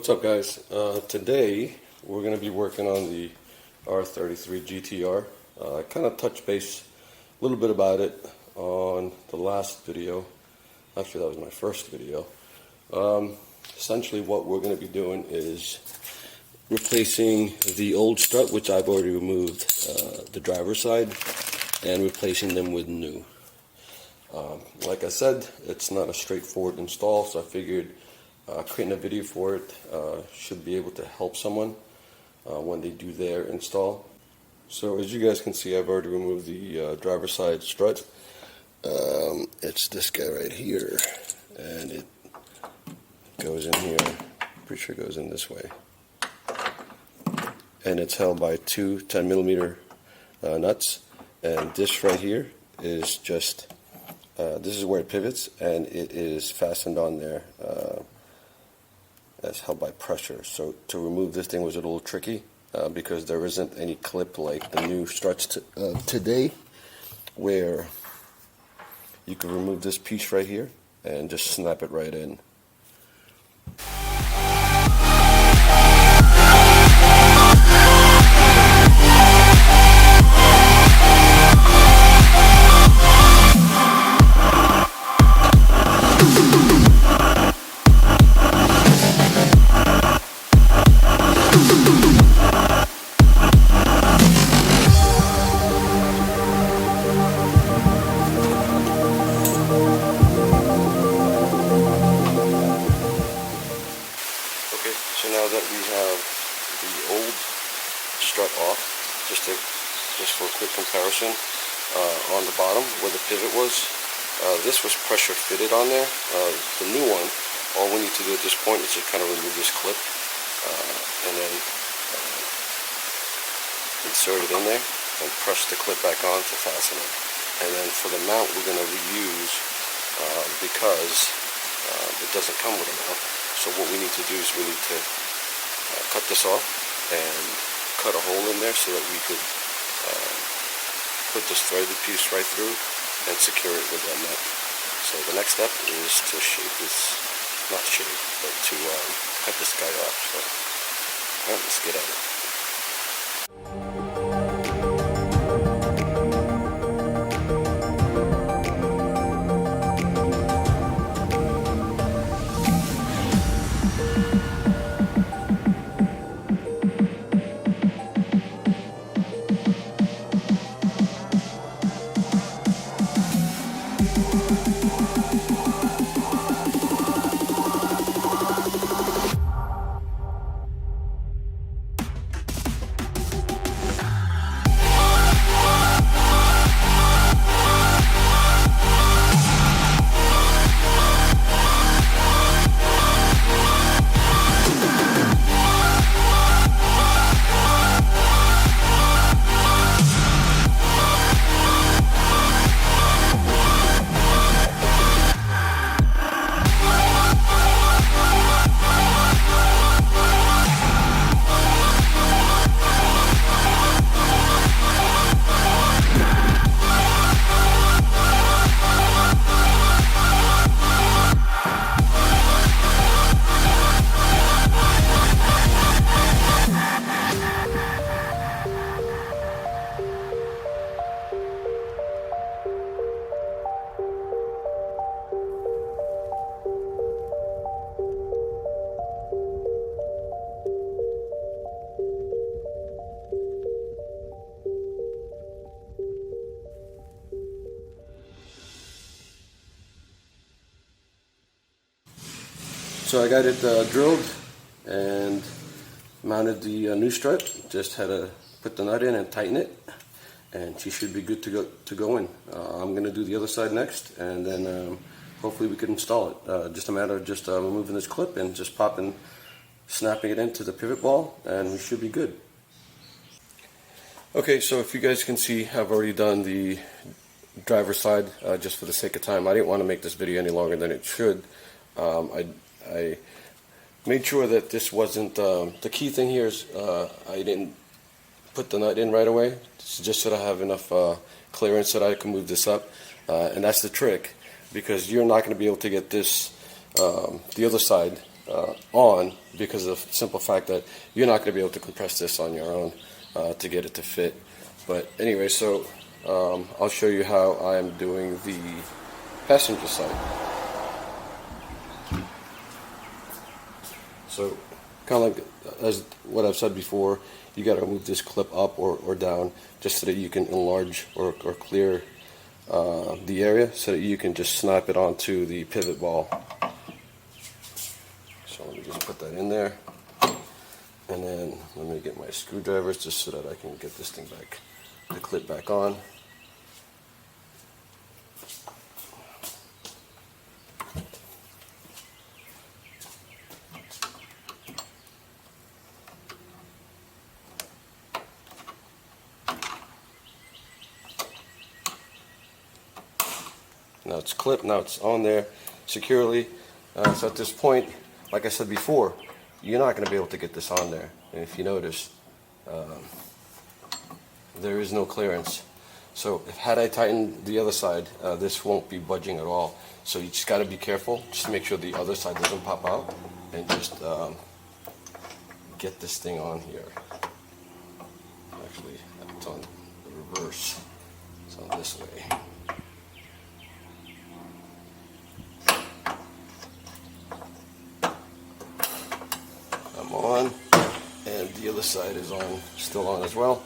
What's up, guys? Today we're going to be working on the R33 GTR. I kind of touched base a little bit about it on the last video. Actually, that was my first video. Essentially what we're going to be doing is replacing the old strut, which I've already removed the driver's side, and replacing them with new. Like I said, it's not a straightforward install, so I figured creating a video for it should be able to help someone when they do their install. So as you guys can see, I've already removed the driver's side strut. It's this guy right here, and it goes in here. Pretty sure it goes in this way, and it's held by two 10mm nuts. And this right here is just this is where it pivots, and it is fastened on there. That's held by pressure. So to remove this thing was a little tricky because there isn't any clip like the new struts today, where you can remove this piece right here and just snap it right in. So now that we have the old strut off, just for a quick comparison, on the bottom where the pivot was, this was pressure fitted on there. The new one, all we need to do at this point is just kind of remove this clip and then insert it in there and press the clip back on to fasten it. And then for the mount, we're going to reuse because it doesn't come with a mount. So what we need to do is we need to cut this off and cut a hole in there so that we could put this threaded piece right through and secure it with that nut. So the next step is to shape this, not shape, but to cut this guy off. So alright, let's get at it. So I got it drilled and mounted the new strut. Just had to put the nut in and tighten it, and she should be good to go in. I'm going to do the other side next, and then hopefully we can install it. Just a matter of just removing this clip and just snapping it into the pivot ball, and we should be good. Okay, so if you guys can see, I've already done the driver's side just for the sake of time. I didn't want to make this video any longer than it should. I made sure that this wasn't, the key thing here is I didn't put the nut in right away, just so that I have enough clearance that I can move this up, and that's the trick, because you're not going to be able to get this, the other side on, because of the simple fact that you're not going to be able to compress this on your own to get it to fit. But anyway, so I'll show you how I'm doing the passenger side. So kind of like as what I've said before, you got to move this clip up or down just so that you can enlarge or clear the area so that you can just snap it onto the pivot ball. So let me just put that in there, and then let me get my screwdrivers just so that I can get this thing back, the clip back on. Now it's clipped, now it's on there securely. So at this point, like I said before, you're not going to be able to get this on there. And if you notice, there is no clearance. So had I tightened the other side, this won't be budging at all. So you just got to be careful. Just make sure the other side doesn't pop out, and just get this thing on here. Actually, it's on the reverse. It's on this way. On, and the other side is on, still on as well.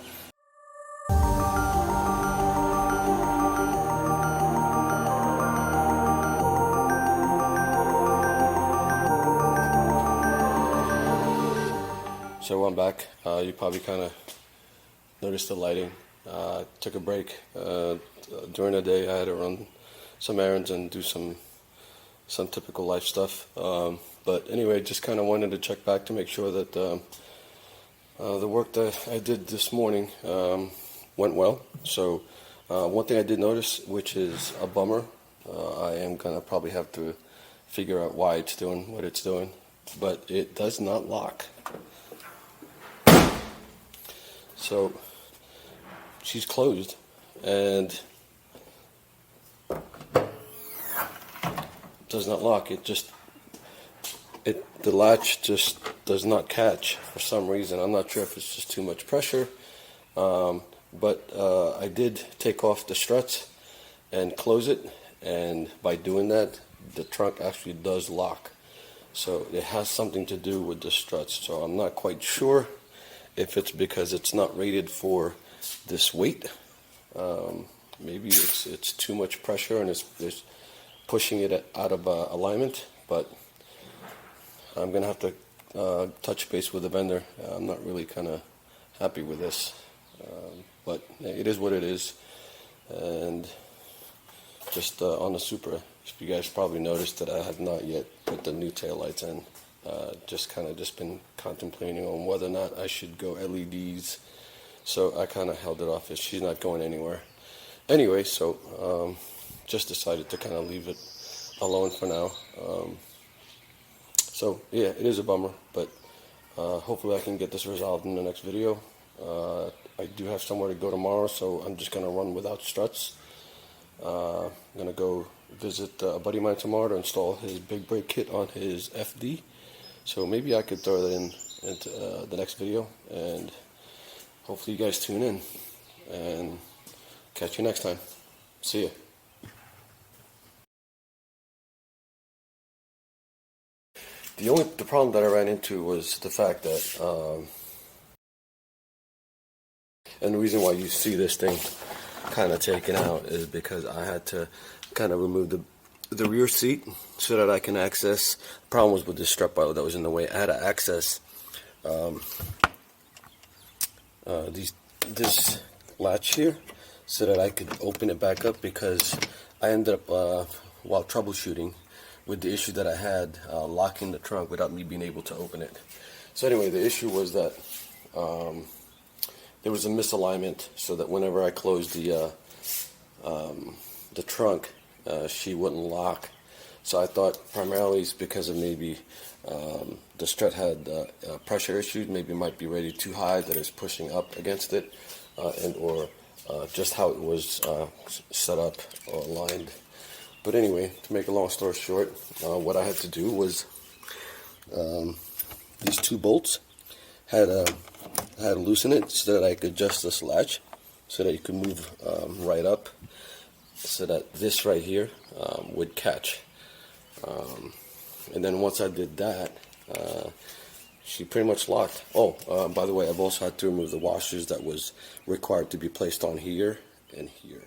So I'm back. You probably kind of noticed the lighting. Took a break during the day. I had to run some errands and do some typical life stuff. But anyway, just kind of wanted to check back to make sure that the work that I did this morning went well. So one thing I did notice, which is a bummer, I am going to probably have to figure out why it's doing what it's doing, but it does not lock. So she's closed, and does not lock. The latch just does not catch for some reason. I'm not sure if it's just too much pressure, but I did take off the struts and close it, and by doing that, the trunk actually does lock. So it has something to do with the struts. So I'm not quite sure if it's because it's not rated for this weight. Maybe it's too much pressure and it's pushing it out of alignment, but I'm going to have to touch base with the vendor. I'm not really kind of happy with this, but it is what it is. And just on the Supra, you guys probably noticed that I have not yet put the new taillights in. Just been contemplating on whether or not I should go LEDs. So I kind of held it off as she's not going anywhere. Anyway, so just decided to kind of leave it alone for now. So yeah, it is a bummer, but hopefully I can get this resolved in the next video. I do have somewhere to go tomorrow, so I'm just going to run without struts. I'm going to go visit a buddy of mine tomorrow to install his big brake kit on his FD. So maybe I could throw that into the next video, and hopefully you guys tune in, and catch you next time. See ya. The problem that I ran into was the fact that, and the reason why you see this thing kind of taken out is because I had to kind of remove the rear seat so that I can access. The problem was with this strut bar that was in the way. I had to access this latch here so that I could open it back up, because I ended up while troubleshooting with the issue that I had locking the trunk without me being able to open it. So anyway, the issue was that there was a misalignment, so that whenever I closed the trunk, she wouldn't lock. So I thought primarily it's because of maybe the strut had pressure issues. Maybe it might be rated too high, that it's pushing up against it, or just how it was set up or aligned. But anyway, to make a long story short, what I had to do was these two bolts had to loosen it so that I could adjust this latch so that you could move right up, so that this right here would catch. And then once I did that, she pretty much locked. Oh, by the way, I've also had to remove the washers that was required to be placed on here and here.